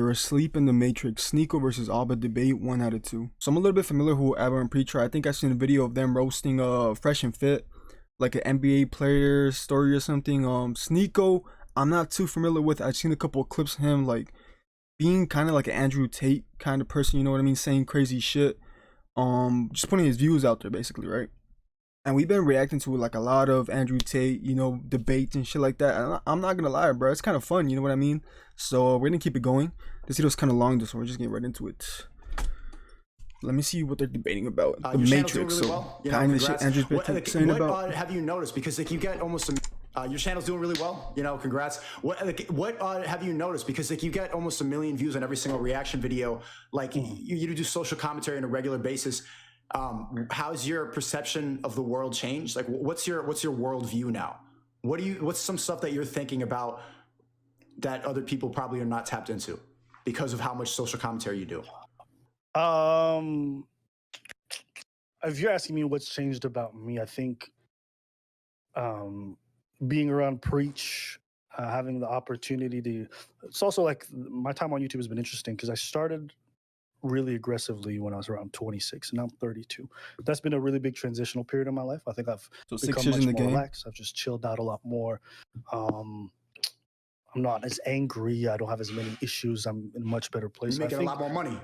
You're asleep in the Matrix. Sneako versus Alba debate 1 out of 2. So I'm a little bit familiar with Abba and Preacher. I think I seen a video of them roasting Fresh and Fit, like an NBA player story or something. Sneako, I'm not too familiar with. I've seen a couple of clips of him like being kind of like an Andrew Tate kind of person, you know what I mean, saying crazy shit. Just putting his views out there basically, right? And we've been reacting to like a lot of Andrew Tate, you know, debates and shit like that. And I'm not gonna lie, bro, it's kind of fun, you know what I mean? So we're gonna keep it going. This video's kind of long, so we're just getting right into it. Let me see what they're debating about. The Matrix. Really so well. kind of shit Andrew's been saying about. Have you noticed? Because like you get almost some. Your channel's doing really well. You know, congrats. What have you noticed? Because like you get almost 1 million views on every single reaction video. Like you do social commentary on a regular basis. How's your perception of the world changed? Like, what's your worldview now? What's some stuff that you're thinking about that other people probably are not tapped into because of how much social commentary you do? If you're asking me what's changed about me, I think being around Preach, having the opportunity to, it's also like my time on YouTube has been interesting because I started really aggressively when I was around 26 and now I'm 32. That's been a really big transitional period in my life. I think I've become much more relaxed. I've just chilled out a lot more. I'm not as angry. I don't have as many issues. I'm in a much better place. You're making a lot more money.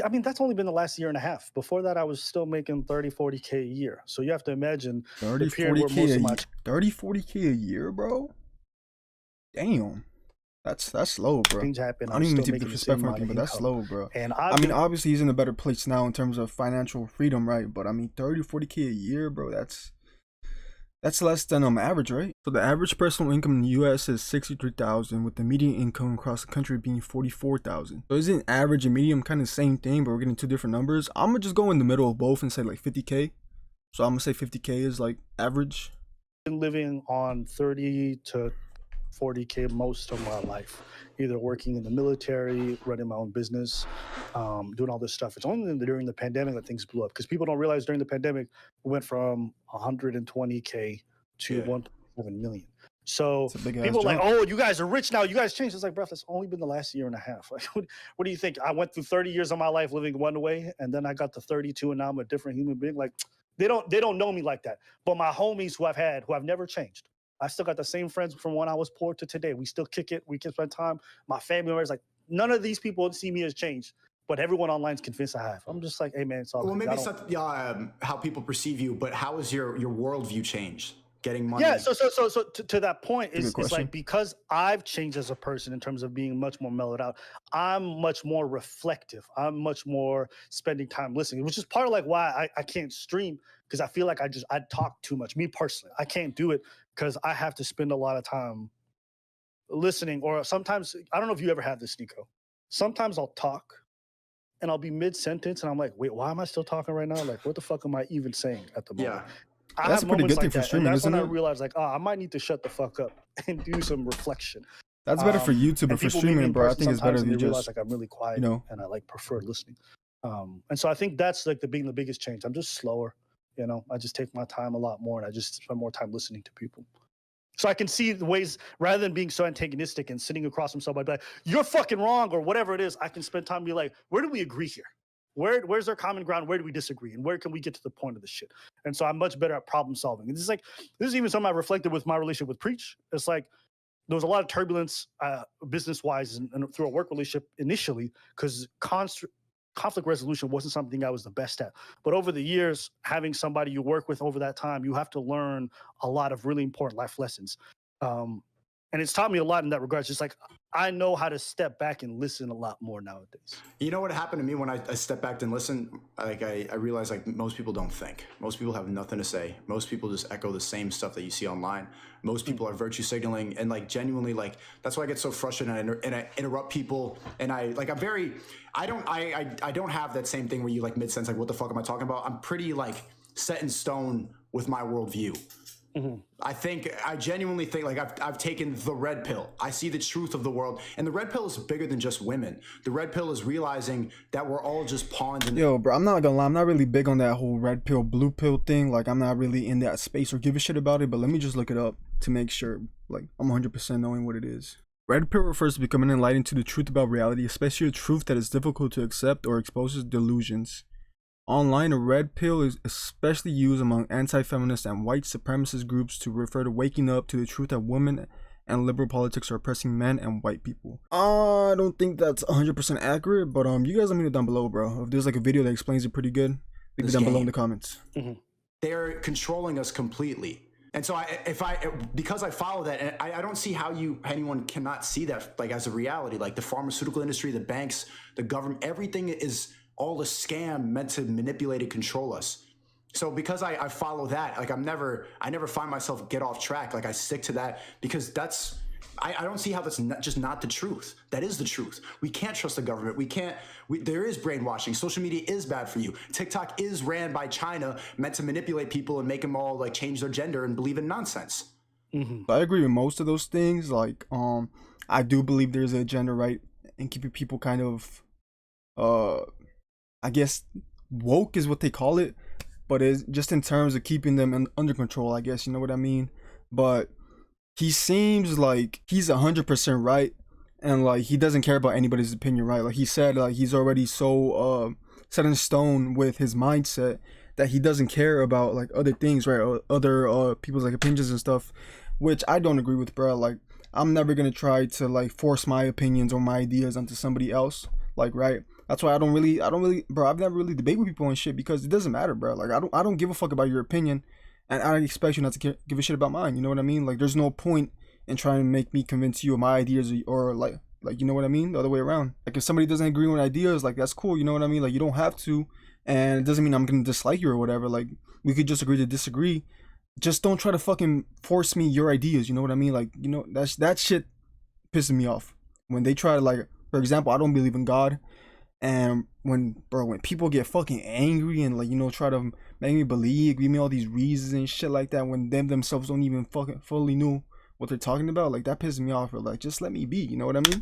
I mean, that's only been the last year and a half. Before that, I was still making 30, 40K a year. So you have to imagine 30, 40K a year, bro? Damn. That's slow, bro. Things happen. I don't even take disrespect from him, but that's slow, bro. And I mean, obviously he's in a better place now in terms of financial freedom, right? But I mean, 30, 40K a year, bro, that's less than average, right? So the average personal income in the US is 63,000, with the median income across the country being 44,000. So isn't average and medium kind of the same thing, but we're getting two different numbers? I'm gonna just go in the middle of both and say like 50K. So I'm gonna say 50K is like average. Been living on 30 to 40K most of my life, either working in the military, running my own business, doing all this stuff. It's only during the pandemic that things blew up, because people don't realize during the pandemic we went from 120K to 1.7 million. So people are like, oh, you guys are rich now, you guys changed. It's like, bro, that's only been the last year and a half. Like, what do you think? I went through 30 years of my life living one way, and then I got to 32 and now I'm a different human being. Like, they don't know me like that. But my homies who I've never changed. I still got the same friends from when I was poor to today. We still kick it. We can spend time. My family members, like, none of these people see me as changed, but everyone online is convinced I have. I'm just like, hey, man, it's all well, good. Maybe it's not how people perceive you, but how has your worldview changed? Getting money. Yeah, so to that point, it's like, because I've changed as a person in terms of being much more mellowed out, I'm much more reflective. I'm much more spending time listening, which is part of like why I can't stream, because I feel like I talk too much. Me personally, I can't do it because I have to spend a lot of time listening. Or sometimes, I don't know if you ever had this, Sneako. Sometimes I'll talk and I'll be mid-sentence and I'm like, wait, why am I still talking right now? Like, what the fuck am I even saying at the moment? Yeah. That's a pretty good thing for streaming, isn't it? That's when I realized, like, oh, I might need to shut the fuck up and do some reflection. That's better for YouTube, but for streaming, bro, I think it's better than just, realize, like, I'm really quiet, you know, and I like prefer listening. And so I think that's like the biggest change. I'm just slower, you know. I just take my time a lot more, and I just spend more time listening to people. So I can see the ways, rather than being so antagonistic and sitting across from somebody, like, you're fucking wrong or whatever it is, I can spend time and be like, where do we agree here? Where's our common ground? Where do we disagree? And where can we get to the point of the shit? And so I'm much better at problem solving. And this is even something I reflected with my relationship with Preach. It's like there was a lot of turbulence business-wise and through a work relationship initially, because conflict resolution wasn't something I was the best at. But over the years, having somebody you work with over that time, you have to learn a lot of really important life lessons. And it's taught me a lot in that regard. It's just like, I know how to step back and listen a lot more nowadays. You know what happened to me when I stepped back and listened? Like I realized, like, most people don't think. Most people have nothing to say. Most people just echo the same stuff that you see online. Most people are virtue signaling, and like genuinely, like, that's why I get so frustrated and I interrupt people. And I don't have that same thing where you like mid-sentence, like, what the fuck am I talking about? I'm pretty like set in stone with my worldview. I genuinely think, like, I've taken the red pill. I see the truth of the world, and the red pill is bigger than just women. The red pill is realizing that we're all just pawns. Yo, bro, I'm not gonna lie, I'm not really big on that whole red pill, blue pill thing. Like, I'm not really in that space or give a shit about it, but let me just look it up to make sure, like, I'm 100% knowing what it is. Red pill refers to becoming enlightened to the truth about reality, especially a truth that is difficult to accept or exposes delusions. Online, a red pill is especially used among anti-feminist and white supremacist groups to refer to waking up to the truth that women and liberal politics are oppressing men and white people. I don't think that's 100% accurate, but you guys let me know down below, bro. If there's like a video that explains it pretty good, leave it down below in the comments. They're controlling us completely. And so because I follow that, and I don't see how anyone cannot see that like as a reality. Like the pharmaceutical industry, the banks, the government, everything is all a scam meant to manipulate and control us. So because I follow that, like I never find myself get off track. Like I stick to that because I don't see how that's just not the truth. That is the truth. We can't trust the government. There is brainwashing. Social media is bad for you. TikTok is ran by China, meant to manipulate people and make them all like change their gender and believe in nonsense. I agree with most of those things. Like, I do believe there's an agenda, right? And keeping people kind of, I guess, woke is what they call it. But it's just in terms of keeping them under control, I guess, you know what I mean? But he seems like he's 100% right, and like he doesn't care about anybody's opinion, right? Like he said, like he's already so set in stone with his mindset that he doesn't care about like other things, right? Or other people's like opinions and stuff, which I don't agree with, bro. Like I'm never gonna try to like force my opinions or my ideas onto somebody else, like, right? That's why I don't really, bro. I've never really debated with people and shit because it doesn't matter, bro. Like I don't give a fuck about your opinion, and I expect you not to give a shit about mine. You know what I mean? Like there's no point in trying to make me convince you of my ideas or like you know what I mean? The other way around. Like if somebody doesn't agree with ideas, like that's cool. You know what I mean? Like you don't have to, and it doesn't mean I'm gonna dislike you or whatever. Like we could just agree to disagree. Just don't try to fucking force me your ideas. You know what I mean? Like you know that shit pisses me off when they try to like. For example, I don't believe in God. And when people get fucking angry and like, you know, try to make me believe, give me all these reasons and shit like that when them themselves don't even fucking fully know what they're talking about, like that pisses me off. Or like, just let me be, you know what I mean?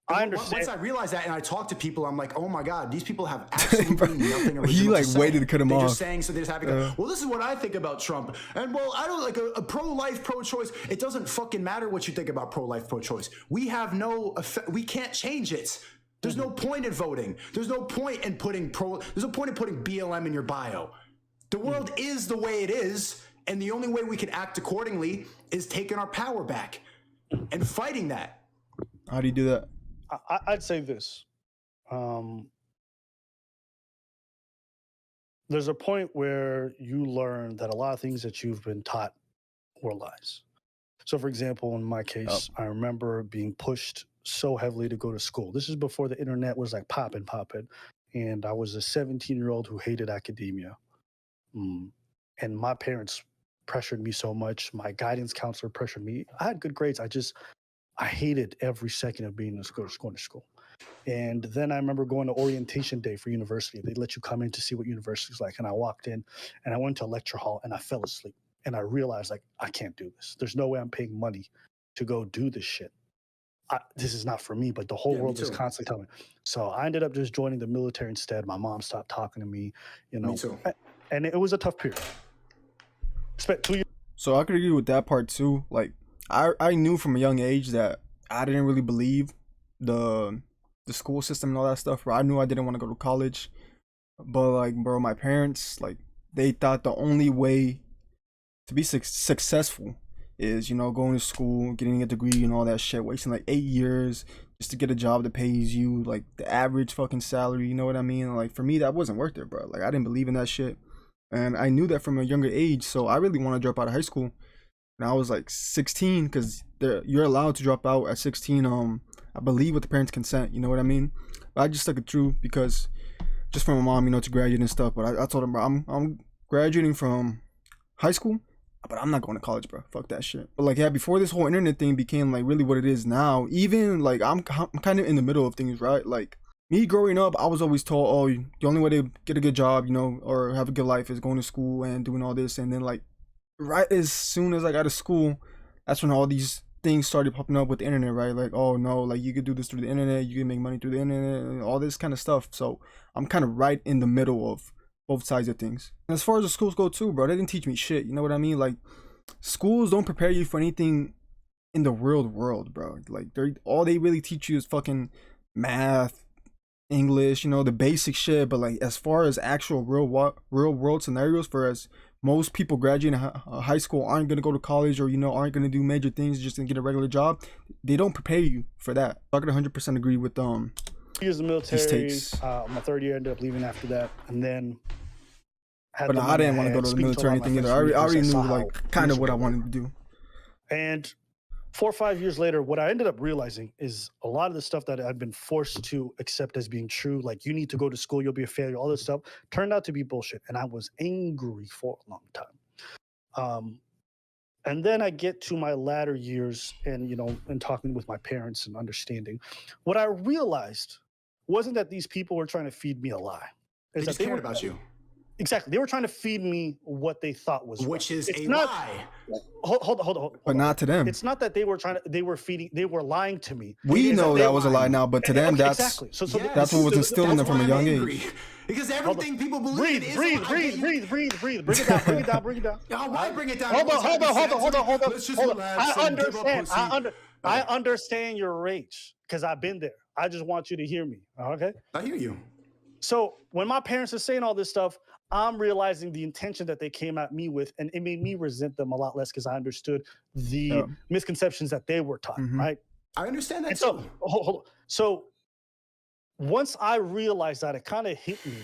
I understand. Once I realize that and I talk to people, I'm like, oh my God, these people have absolutely nothing original He like to say. waited to cut him They're off. just saying, so they just have to go, well, this is what I think about Trump. And well, I don't like a pro-life, pro-choice. It doesn't fucking matter what you think about pro-life, pro-choice. We have no effect. We can't change it. There's no point in voting. There's no point in putting there's no point in putting BLM in your bio. The world is the way it is. And the only way we can act accordingly is taking our power back and fighting that. How do you do that? I'd say this. There's a point where you learn that a lot of things that you've been taught were lies. So, for example, in my case, I remember being pushed so heavily to go to school. This is before the internet was like popping. And I was a 17-year-old who hated academia. And my parents pressured me so much. My guidance counselor pressured me. I had good grades. I hated every second of being in school, going to school. And then I remember going to orientation day for university. They let you come in to see what university is like. And I walked in and I went to a lecture hall and I fell asleep. And I realized, like, I can't do this. There's no way I'm paying money to go do this shit. This is not for me, but the whole world is constantly telling me. So I ended up just joining the military instead. My mom stopped talking to me, you know. Me too. And it was a tough period. Spent 2 years. So I could agree with that part too. Like I knew from a young age that I didn't really believe the school system and all that stuff. Bro. I knew I didn't want to go to college, but like, bro, my parents, like, they thought the only way to be successful is, you know, going to school, getting a degree and all that shit, wasting like 8 years just to get a job that pays you like the average fucking salary. You know what I mean? Like for me, that wasn't worth it, bro. Like I didn't believe in that shit, and I knew that from a younger age. So I really wanted to drop out of high school. And I was like 16, because you're allowed to drop out at 16. I believe with the parents' consent. You know what I mean? But I just stuck it through because just for my mom, you know, to graduate and stuff. But I told him, bro, I'm graduating from high school, but I'm not going to college, bro. Fuck that shit. But like, yeah, before this whole internet thing became like really what it is now, even like I'm kind of in the middle of things, right? Like me growing up, I was always told, oh, the only way to get a good job, you know, or have a good life is going to school and doing all this. And then like right as soon as I got to school, that's when all these things started popping up with the internet, right? Like, oh no, like you could do this through the internet, you can make money through the internet, and all this kind of stuff. So I'm kind of right in the middle of both sides of things. And as far as the schools go too, bro, they didn't teach me shit. You know what I mean? Like schools don't prepare you for anything in the real world, bro. Like they're all they really teach you is fucking math, English, you know, the basic shit. But like as far as actual real world scenarios, for as most people graduating high school aren't gonna go to college, or you know, aren't gonna do major things just to get a regular job. They don't prepare you for that. I could 100% agree with years in the military. My third year, ended up leaving after that, and then. But I didn't want to go to the military or anything either. I already knew like kind of what I wanted to do. And 4 or 5 years later, what I ended up realizing is a lot of the stuff that I'd been forced to accept as being true, like you need to go to school, you'll be a failure, all this stuff, turned out to be bullshit. And I was angry for a long time. And then I get to my latter years and, you know, and talking with my parents and understanding, what I realized wasn't that these people were trying to feed me a lie. They just cared about you. Exactly. They were trying to feed me what they thought was which right. is a lie. Hold on. But not to them. It's not that they were they were lying to me. We know that was a lie now, but to them, that's exactly. So yes, that's what was instilled in them from a young age. Because everything people believe breathe. Bring it down. Why bring it down? Hold on. Let's just relax. I understand your rage because I've been there. I just want you to hear me. Okay? I hear you. So when my parents are saying all this stuff, I'm realizing the intention that they came at me with, and it made me resent them a lot less because I understood the misconceptions that they were taught, right? I understand that and too. So, hold on. So once I realized that, it kind of hit me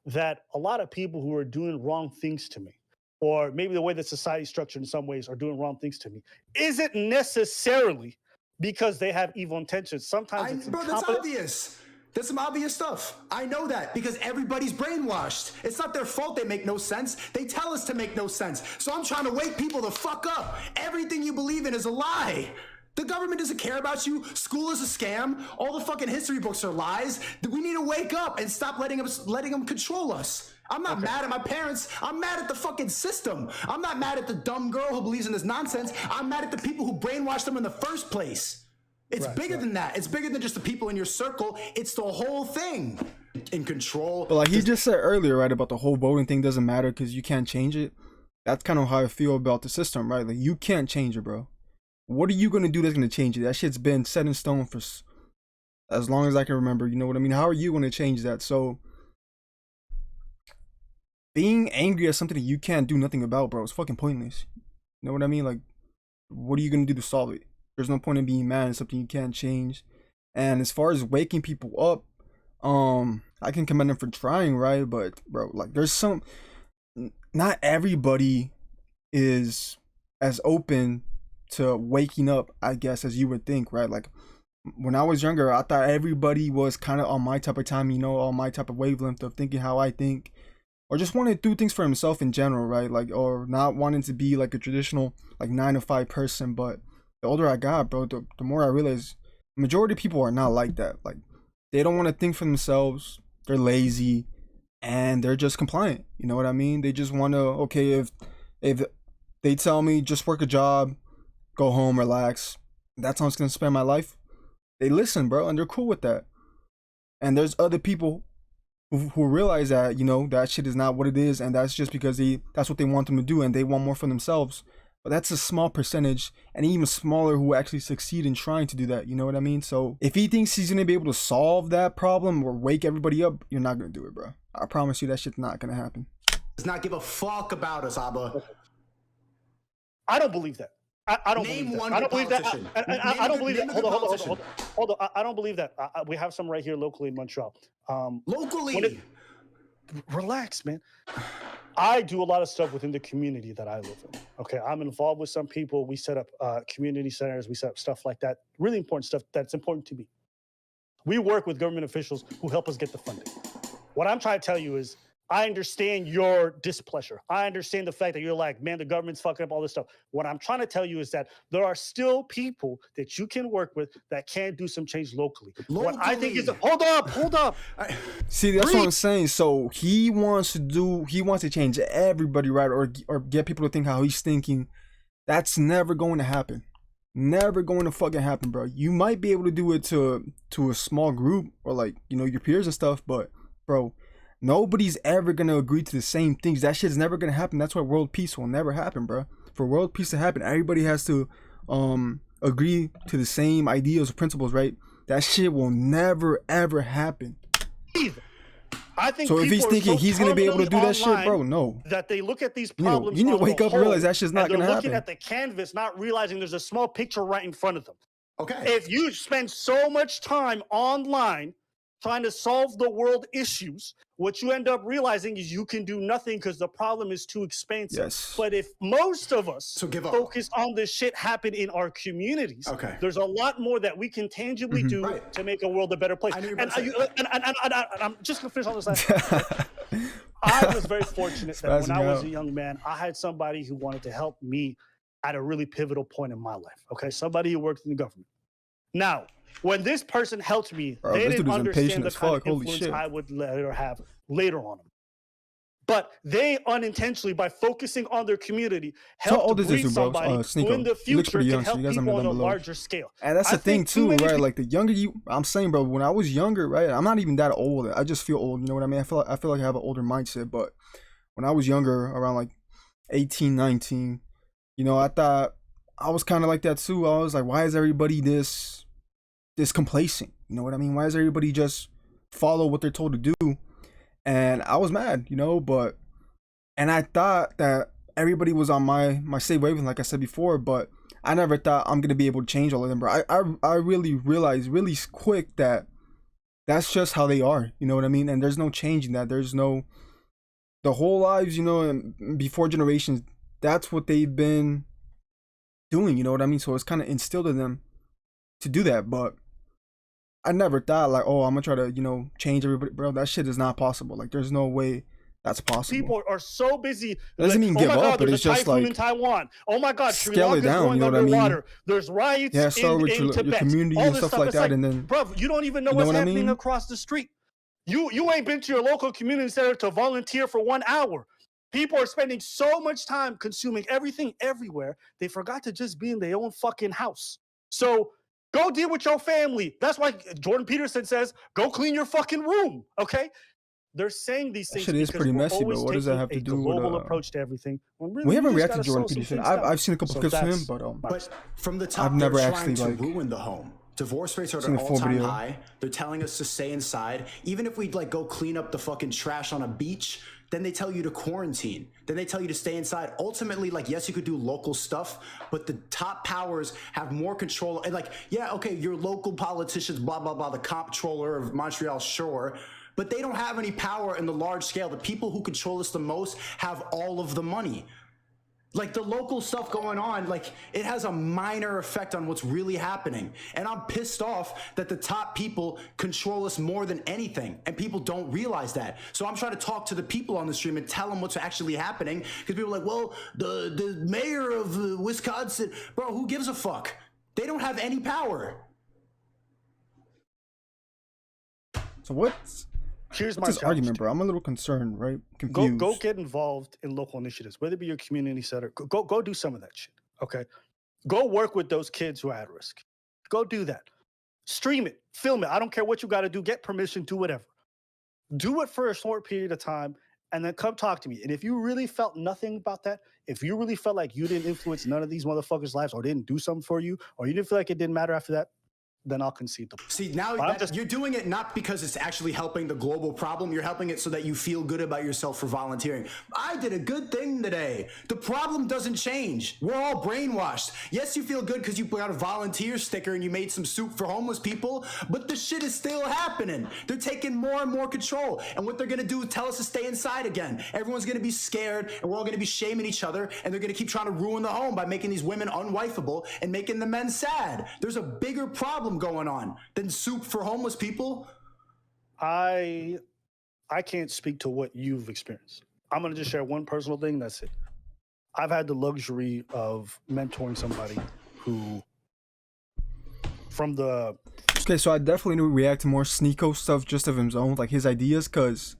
that a lot of people who are doing wrong things to me, or maybe the way that society's structured in some ways are doing wrong things to me, isn't necessarily because they have evil intentions. Sometimes it's that's obvious. That's some obvious stuff. I know that because everybody's brainwashed. It's not their fault they make no sense. They tell us to make no sense. So I'm trying to wake people the fuck up. Everything you believe in is a lie. The government doesn't care about you. School is a scam. All the fucking history books are lies. We need to wake up and stop letting them control us. I'm not mad at my parents. I'm mad at the fucking system. I'm not mad at the dumb girl who believes in this nonsense. I'm mad at the people who brainwashed them in the first place. It's bigger than that. It's bigger than just the people in your circle. It's the whole thing. In control. But like he just said earlier, right, about the whole voting thing doesn't matter because you can't change it. That's kind of how I feel about the system, right? Like you can't change it, bro. What are you gonna do that's gonna change it? That shit's been set in stone for as long as I can remember. You know what I mean? How are you gonna change that? So being angry at something that you can't do nothing about, bro, is fucking pointless. You know what I mean? Like, what are you gonna do to solve it? There's no point in being mad at something you can't change. And as far as waking people up, I can commend them for trying, right? But bro, like not everybody is as open to waking up, I guess, as you would think, right? Like when I was younger, I thought everybody was kind of on my type of time, you know, on my type of wavelength of thinking how I think, or just wanting to do things for himself in general, right? Like, or not wanting to be like a traditional like 9-to-5 person. But the older I got, bro, the more I realized the majority of people are not like that. Like they don't want to think for themselves. They're lazy and they're just compliant. You know what I mean? They just want to, okay, if they tell me just work a job, go home, relax, that's how I'm going to spend my life, they listen, bro, and they're cool with that. And there's other people who realize that, you know, that shit is not what it is, and that's just because that's what they want them to do and they want more for themselves. But that's a small percentage, and even smaller who actually succeed in trying to do that. You know what I mean? So if he thinks he's gonna be able to solve that problem or wake everybody up, you're not gonna do it, bro. I promise you that shit's not gonna happen. Does not give a fuck about us, Abba. I don't believe that. I don't believe that. I don't believe that. I don't believe that. Hold on. I don't believe that. We have some right here locally in Montreal. Locally? Relax, man. I do a lot of stuff within the community that I live in. Okay, I'm involved with some people. We set up community centers. We set up stuff like that. Really important stuff that's important to me. We work with government officials who help us get the funding. What I'm trying to tell you is I understand your displeasure. I understand the fact that you're like, man, the government's fucking up all this stuff. What I'm trying to tell you is that there are still people that you can work with that can do some change locally. What I think is, hold up. See, that's what I'm saying. So he wants to change everybody, right? Or get people to think how he's thinking. That's never going to happen. Never going to fucking happen, bro. You might be able to do it to a small group or like, you know, your peers and stuff, but bro, nobody's ever gonna agree to the same things. That shit's never gonna happen. That's why world peace will never happen, bro. For world peace to happen, everybody has to agree to the same ideas or principles, right? That shit will never ever happen. Either. I think So if he's people are thinking so he's gonna be able to do that shit, online bro, no. that they look at these You know, problems you need to on wake the up and realize whole, that shit's not and they're gonna looking happen. at the canvas, not realizing there's a small picture right in front of them. Okay. If you spend so much time online trying to solve the world issues, what you end up realizing is you can do nothing because the problem is too expensive. Yes. But if most of us So give up. focus on the shit happen in our communities, Okay. there's a lot more that we can tangibly do Right. to make a world a better place. I knew you were And, about to say and I'm just gonna finish on this last thing. I was very fortunate that when I was a young man, I had somebody who wanted to help me at a really pivotal point in my life. Okay, somebody who worked in the government. Now, when this person helped me, Bro, they this didn't dude is understand impatient the as kind fuck. of Holy influence shit. I would later have later on them. But they unintentionally, by focusing on their community, So how helped old is this breed dude, bro? somebody who Sneako. in the He looks future pretty can young, so help you guys let me people know on a down below. larger scale. And that's I the thing think too too, many right? people- Like the younger you, I'm saying, bro, when I was younger, right? I'm not even that old. I just feel old. You know what I mean? I feel like I have an older mindset. But when I was younger, around like 18, 19, you know, I thought I was kind of like that too. I was like, why is everybody this complacent? You know what I mean? Why does everybody just follow what they're told to do? And I was mad, you know, and I thought that everybody was on my same wavelength, like I said before, but I never thought I'm gonna be able to change all of them, bro. I really realized really quick that that's just how they are, you know what I mean? And there's no changing that. There's no, the whole lives, you know, and before generations, that's what they've been doing, you know what I mean? So it's kind of instilled in them to do that, but I never thought like, oh, I'm gonna try to, you know, change everybody, bro. That shit is not possible. Like, there's no way that's possible. People are so busy. It doesn't mean oh give my up, God, but there's it's a just typhoon like in Taiwan. Oh my God, Sri scale it Lanka's down, going you know what I mean? underwater. There's riots Yeah, start with in your Tibet. community All and this stuff like It's that, and then, bro, you don't even know you know what's what I happening mean? across the street. You ain't been to your local community center to volunteer for 1 hour. People are spending so much time consuming everything everywhere, they forgot to just be in their own fucking house. So go deal with your family. That's why Jordan Peterson says, go clean your fucking room, okay? They're saying these That things shit is because pretty we're messy, but always what does that taking have to a do with global approach to everything. When really, we haven't just reacted gotta to Jordan slow some Peterson. things down. I've seen a couple So clips of him, that's but But from the top, I've never they're actually, trying to like, ruin the home. Divorce rates are at seen an a full all-time video. high. They're telling us to stay inside. Even if we like go clean up the fucking trash on a beach, then they tell you to quarantine. Then they tell you to stay inside. Ultimately, like, yes, you could do local stuff, but the top powers have more control. And like, yeah, okay, your local politicians, blah, blah, blah, the comptroller of Montreal, sure, but they don't have any power in the large scale. The people who control us the most have all of the money. Like the local stuff going on, like it has a minor effect on what's really happening. And I'm pissed off that the top people control us more than anything. And people don't realize that. So I'm trying to talk to the people on the stream and tell them what's actually happening. Because people are like, well, the mayor of Wisconsin, bro, who gives a fuck? They don't have any power. so what's Here's my this challenge argument, to bro? I'm a little concerned, right? you. Confused. Go get involved in local initiatives, whether it be your community center. Go do some of that shit. Okay. Go work with those kids who are at risk. Go do that. Stream it, film it. I don't care what you got to do. Get permission, do whatever. Do it for a short period of time and then come talk to me. And if you really felt nothing about that, if you really felt like you didn't influence none of these motherfuckers' lives or didn't do something for you, or you didn't feel like it didn't matter after that, then I'll concede the point. See, now you're doing it not because it's actually helping the global problem. You're helping it so that you feel good about yourself for volunteering. I did a good thing today. The problem doesn't change. We're all brainwashed. Yes, you feel good because you got a volunteer sticker and you made some soup for homeless people, but the shit is still happening. They're taking more and more control. And what they're going to do is tell us to stay inside again. Everyone's going to be scared and we're all going to be shaming each other, and they're going to keep trying to ruin the home by making these women unwifeable and making the men sad. There's a bigger problem going on than soup for homeless people. I can't speak to what you've experienced. I'm going to just share one personal thing. That's it. I've had the luxury of mentoring somebody who, from the... Okay, so I definitely need to react to more Sneako stuff just of his own, like his ideas, because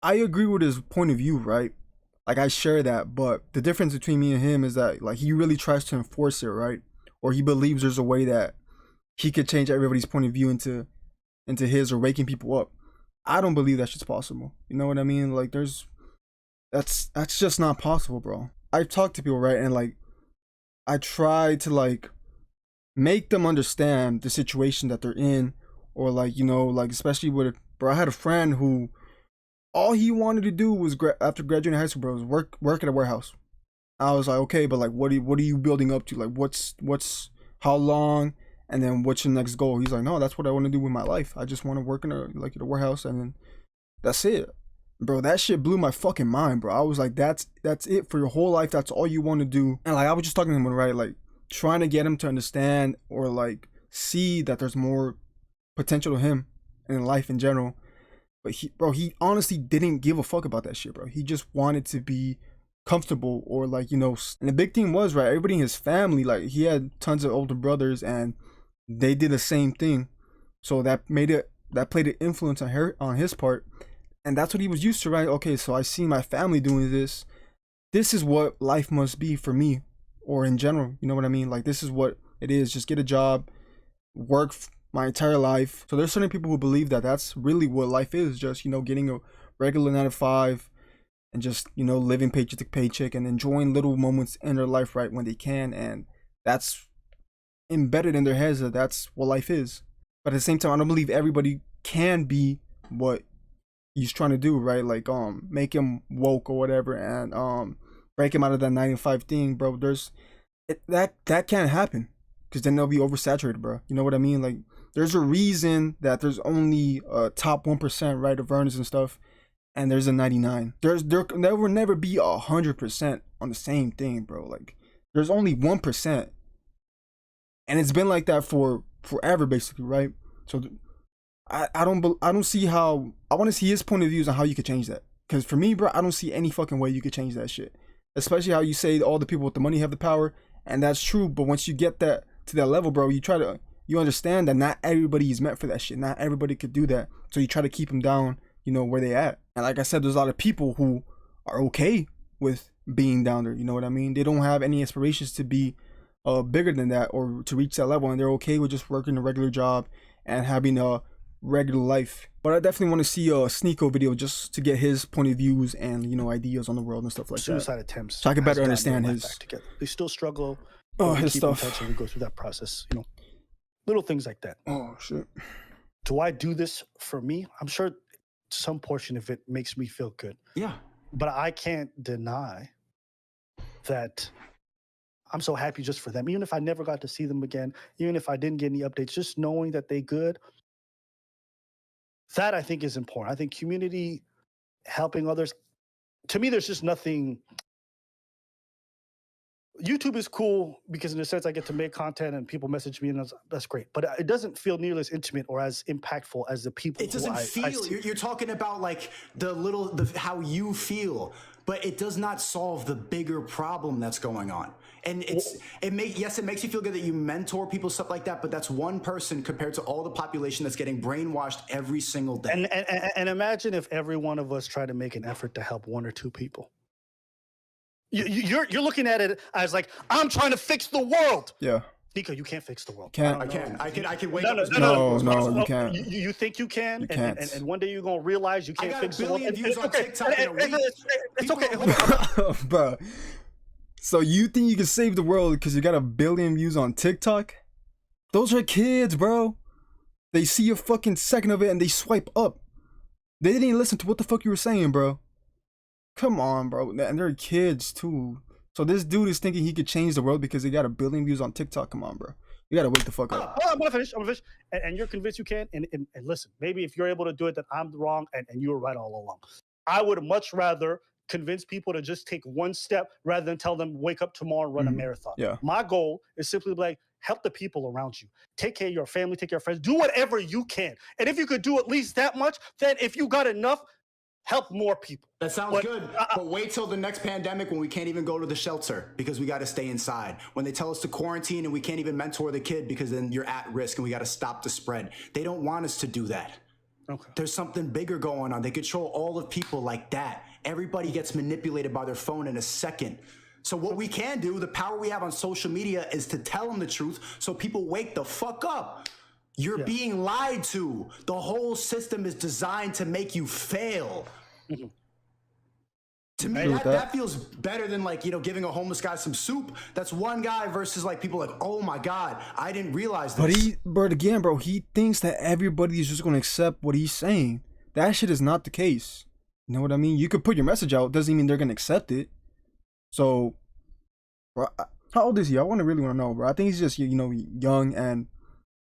I agree with his point of view, right? Like, I share that, but the difference between me and him is that, like, he really tries to enforce it, right? Or he believes there's a way that he could change everybody's point of view into his, or waking people up. I don't believe that shit's possible. You know what I mean? Like, that's just not possible, bro. I've talked to people, right? And like, I try to like make them understand the situation that they're in, or like, you know, like especially with, bro, I had a friend who all he wanted to do was after graduating high school, bro, was work at a warehouse. I was like, okay, but like, what are you building up to? Like, what's how long, and then what's your next goal? He's like, no, that's what I want to do with my life. I just want to work in at a warehouse, and then that's it, bro. That shit blew my fucking mind, bro. I was like, that's it for your whole life. That's all you want to do. And like, I was just talking to him, right, like trying to get him to understand or like see that there's more potential to him in life in general. But he honestly didn't give a fuck about that shit, bro. He just wanted to be comfortable, or like, you know. And the big thing was, right, everybody in his family, like he had tons of older brothers and they did the same thing. So that played an influence on his part. And that's what he was used to, right? Okay, so I see my family doing this. This is what life must be for me, or in general, you know what I mean? Like, this is what it is. Just get a job, work my entire life. So there's certain people who believe that that's really what life is, just, you know, getting a regular 9 to 5 and just, you know, living paycheck to paycheck and enjoying little moments in their life, right, when they can. And that's embedded in their heads that that's what life is. But at the same time, I don't believe everybody can be what he's trying to do, right? Like make him woke or whatever, and break him out of that 9 to 5 thing, bro. That can't happen, because then they'll be oversaturated, bro. You know what I mean? Like, there's a reason that there's only a top 1%, right, of earners and stuff, and there's a 99. There will never be 100% on the same thing, bro. Like, there's only 1%, and it's been like that for forever, basically, right? So I don't see how. I want to see his point of views on how you could change that. Because for me, bro, I don't see any fucking way you could change that shit. Especially how you say all the people with the money have the power, and that's true. But once you get that to that level, bro, you understand that not everybody is meant for that shit. Not everybody could do that. So you try to keep them down, you know, where they at. And like I said, there's a lot of people who are okay with being down there. You know what I mean? They don't have any aspirations to be bigger than that or to reach that level, and they're okay with just working a regular job and having a regular life. But I definitely want to see a Sneako video just to get his point of views and, you know, ideas on the world and stuff like Suicide that. attempts. So I can better understand his. They still struggle. His keep stuff. In touch and we go through that process. You know, little things like that. Oh shit. Do I do this for me? I'm sure some portion of it makes me feel good. Yeah. But I can't deny that I'm so happy just for them. Even if I never got to see them again, even if I didn't get any updates, just knowing that they good. That I think is important. I think community, helping others. To me, there's just nothing. YouTube is cool because in a sense I get to make content and people message me, and that's great. But it doesn't feel nearly as intimate or as impactful as the people. It doesn't feel. You're talking about like how you feel, but it does not solve the bigger problem that's going on. And it makes you feel good that you mentor people, stuff like that. But that's one person compared to all the population that's getting brainwashed every single day. And imagine if every one of us tried to make an effort to help one or two people. You're looking at it as like, I'm trying to fix the world. Yeah. Nico, you can't fix the world. I can wake up. No, you can't. You think you can? You can't. And one day you're gonna realize you can't fix the world. I got 1 billion views on TikTok in a week. It's okay. Bro. So you think you can save the world because you got 1 billion views on TikTok? Those are kids, bro. They see a fucking second of it and they swipe up. They didn't even listen to what the fuck you were saying, bro. Come on, bro. And they're kids too. So this dude is thinking he could change the world because he got 1 billion views on TikTok. Come on, bro. You gotta wake the fuck up. I'm gonna finish. And you're convinced you can. And listen, maybe if you're able to do it, then I'm wrong and you were right all along. I would much rather convince people to just take one step rather than tell them wake up tomorrow and run a marathon. Yeah. My goal is simply like, help the people around you. Take care of your family, take care of friends. Do whatever you can. And if you could do at least that much, then if you got enough, help more people. That sounds good, but wait till the next pandemic when we can't even go to the shelter because we got to stay inside. When they tell us to quarantine and we can't even mentor the kid because then you're at risk and we got to stop the spread. They don't want us to do that. Okay. There's something bigger going on. They control all of people like that. Everybody gets manipulated by their phone in a second. So what we can do, the power we have on social media is to tell them the truth so people wake the fuck up. You're being lied to. The whole system is designed to make you fail. To me, that feels better than like, you know, giving a homeless guy some soup. That's one guy versus like people like, oh my God, I didn't realize this. But again, bro, he thinks that everybody is just gonna accept what he's saying. That shit is not the case. You know what I mean? You could put your message out, doesn't mean they're gonna accept it. So, bro, how old is he? I really want to know, bro. I think he's just, you know, young, and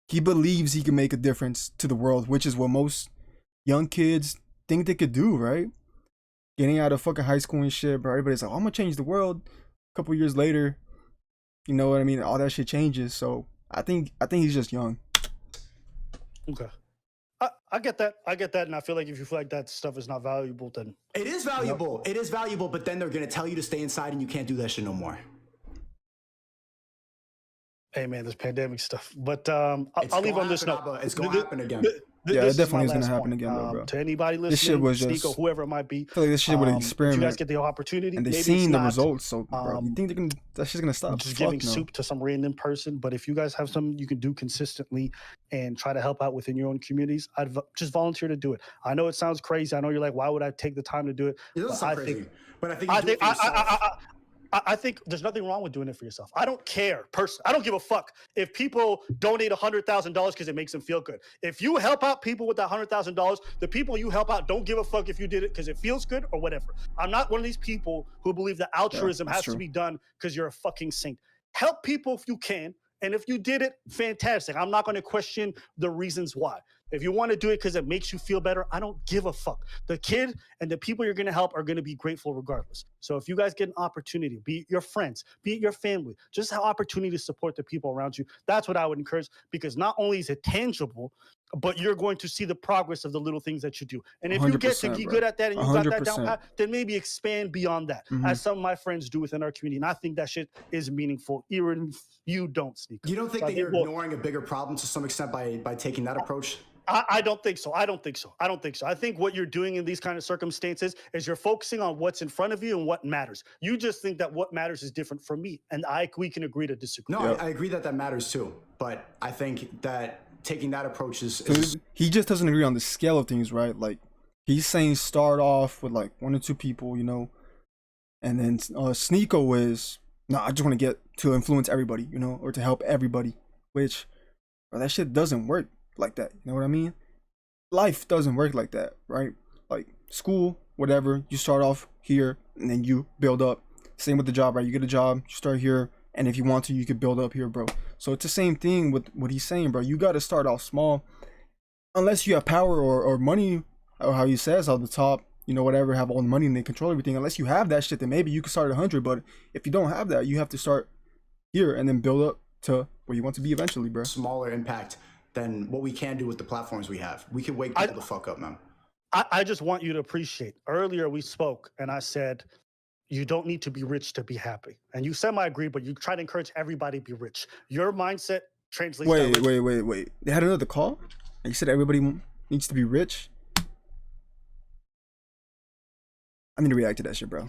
he believes he can make a difference to the world, which is what most young kids think they could do, right? Getting out of fucking high school and shit, bro. Everybody's like, oh, I'm gonna change the world. A couple years later, you know what I mean? All that shit changes. So I think he's just young. Okay. I get that. I get that. And I feel like if you feel like that stuff is not valuable, then it is valuable. It is valuable, but then they're gonna tell you to stay inside and you can't do that shit no more. Hey man, this pandemic stuff. But I'll leave on this note. It's gonna happen again. Yeah, it definitely is gonna happen again, bro. To anybody listening, this shit was just Sneako, whoever it might be. I feel like this shit was an experiment. If you guys get the opportunity, and they've seen the results. So, bro, you think that shit's gonna stop? Just giving soup to some random person. But if you guys have something you can do consistently and try to help out within your own communities, I'd just volunteer to do it. I know it sounds crazy. I know you're like, why would I take the time to do it? It doesn't sound crazy. But I think there's nothing wrong with doing it for yourself. I don't care. I don't give a fuck if people donate $100,000 because it makes them feel good. If you help out people with that $100,000, the people you help out don't give a fuck if you did it because it feels good or whatever. I'm not one of these people who believe that altruism has to be done because you're a fucking saint. Help people if you can. And if you did it, fantastic. I'm not going to question the reasons why. If you want to do it because it makes you feel better, I don't give a fuck. The kid and the people you're going to help are going to be grateful regardless. So if you guys get an opportunity, be it your friends, be it your family, just have opportunity to support the people around you. That's what I would encourage, because not only is it tangible, but you're going to see the progress of the little things that you do. And if you get to be good at that and you got that down pat, then maybe expand beyond that, as some of my friends do within our community. And I think that shit is meaningful, even if you don't, Sneako. You don't think that you're ignoring a bigger problem to some extent by taking that approach? I don't think so. I don't think so. I think what you're doing in these kind of circumstances is you're focusing on what's in front of you and what matters. You just think that what matters is different from me. And we can agree to disagree. No, I agree that matters too. But I think that taking that approach is he just doesn't agree on the scale of things, right? Like, he's saying start off with like 1 or 2 people, you know, and then Sneako is, no, I just want to get to influence everybody, you know, or to help everybody, which, bro, that shit doesn't work like that. You know what I mean? Life doesn't work like that, right? Like school, whatever, you start off here and then you build up. Same with the job, right? You get a job, you start here, and if you want to, you could build up here, bro. So it's the same thing with what he's saying, bro. You got to start off small, unless you have power or money, or how he says on the top, you know, whatever, have all the money and they control everything. Unless you have that shit, then maybe you can start at 100. But if you don't have that, you have to start here and then build up to where you want to be eventually, bro. Smaller impact than what we can do with the platforms we have. We can wake people the fuck up, man. I just want you to appreciate. Earlier we spoke and I said, you don't need to be rich to be happy. And you semi-agree, but you try to encourage everybody to be rich. Your mindset translates. Wait. They had another call? And you said everybody needs to be rich? I need to react to that shit, bro.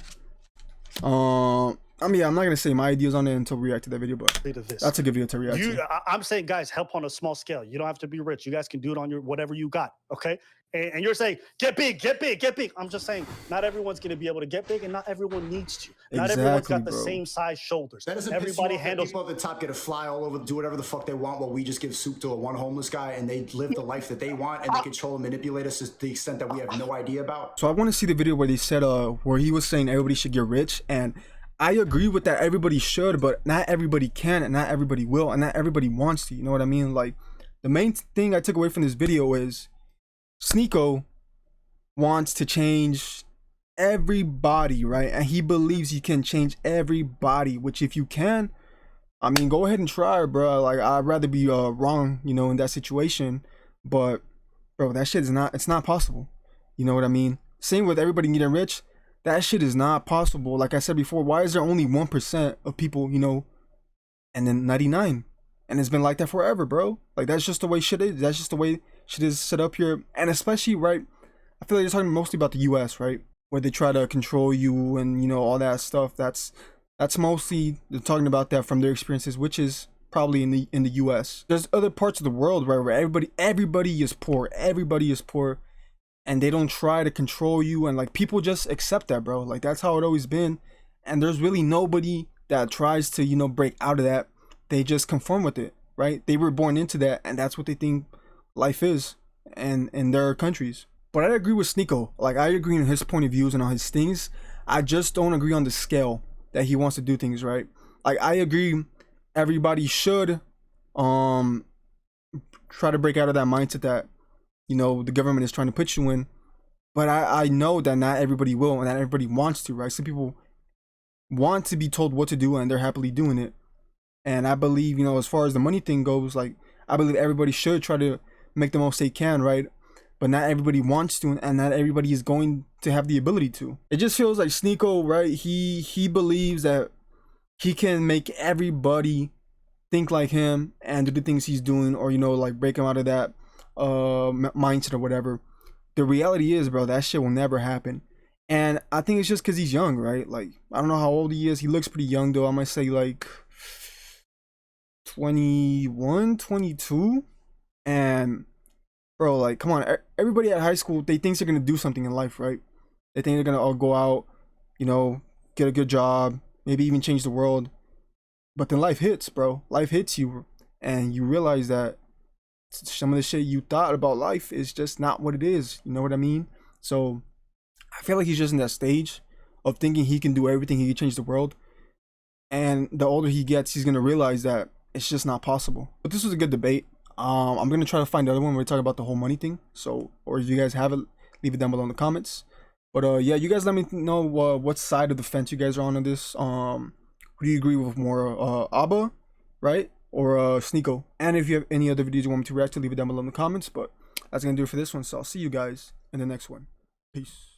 I mean, I'm not gonna say my ideas on it until we react to that video, but that's a good video to react to. I'm saying, guys, help on a small scale. You don't have to be rich. You guys can do it on your whatever you got, okay? And you're saying, get big, get big, get big. I'm just saying, not everyone's gonna be able to get big, and not everyone needs to. Not everyone's got the same size shoulders. That doesn't everybody handles. People at the top get to fly all over, do whatever the fuck they want, while we just give soup to one homeless guy, and they live the life that they want, and they control and manipulate us to the extent that we have no idea about. So I want to see the video where they said, where he was saying everybody should get rich, and I agree with that. Everybody should, but not everybody can, and not everybody will, and not everybody wants to. You know what I mean? Like, the main thing I took away from this video is Sneako wants to change everybody, right? And he believes he can change everybody, which if you can, I mean, go ahead and try, bro. Like, I'd rather be wrong, you know, in that situation, but bro, that shit is not, it's not possible. You know what I mean? Same with everybody getting rich. That shit is not possible. Like I said before, why is there only 1% of people, you know, and then 99? And it's been like that forever, bro. Like, that's just the way shit is. That's just the way shit is set up here. And especially, right, I feel like you're talking mostly about the US, right? Where they try to control you and, you know, all that stuff. That's mostly, they're talking about that from their experiences, which is probably in the US. There's other parts of the world, right, where everybody is poor. Everybody is poor. and they don't try to control you, and like people just accept that, bro. Like that's how it always been, and there's really nobody that tries to, you know, break out of that. They just conform with it, right? They were born into that, and that's what they think life is, and in their countries. But I agree with Sneako. Like I agree on his point of views and on his things. I just don't agree on the scale that he wants to do things, right? Like I agree everybody should try to break out of that mindset that, you know, the government is trying to put you in. But I know that not everybody will, and not everybody wants to, right? Some people want to be told what to do, and they're happily doing it. And I believe, you know, as far as the money thing goes, like I believe everybody should try to make the most they can, right? But not everybody wants to, and not everybody is going to have the ability to. It just feels like Sneako, right? He believes that he can make everybody think like him and do the things he's doing, or, you know, like break him out of that mindset or whatever. The reality is, bro, that shit will never happen. And I think it's just because he's young, right? Like I don't know how old he is. He looks pretty young though. I might say like 21, 22. And bro, like, come on, everybody at high school, they think they're gonna do something in life, right? They think they're gonna all go out, you know, get a good job, maybe even change the world. But then life hits, bro. Life hits you, and you realize that some of the shit you thought about life is just not what it is. You know what I mean? So I feel like he's just in that stage of thinking he can do everything, he can change the world. And the older he gets, he's gonna realize that it's just not possible. But this was a good debate. I'm gonna try to find the other one where we talk about the whole money thing. So, or if you guys have it, leave it down below in the comments. But yeah, you guys let me know what side of the fence you guys are on this. Who do you agree with more, Abba, right, or Sneako? And if you have any other videos you want me to react to, leave it down below in the comments. But that's gonna do it for this one. So I'll see you guys in the next one. Peace.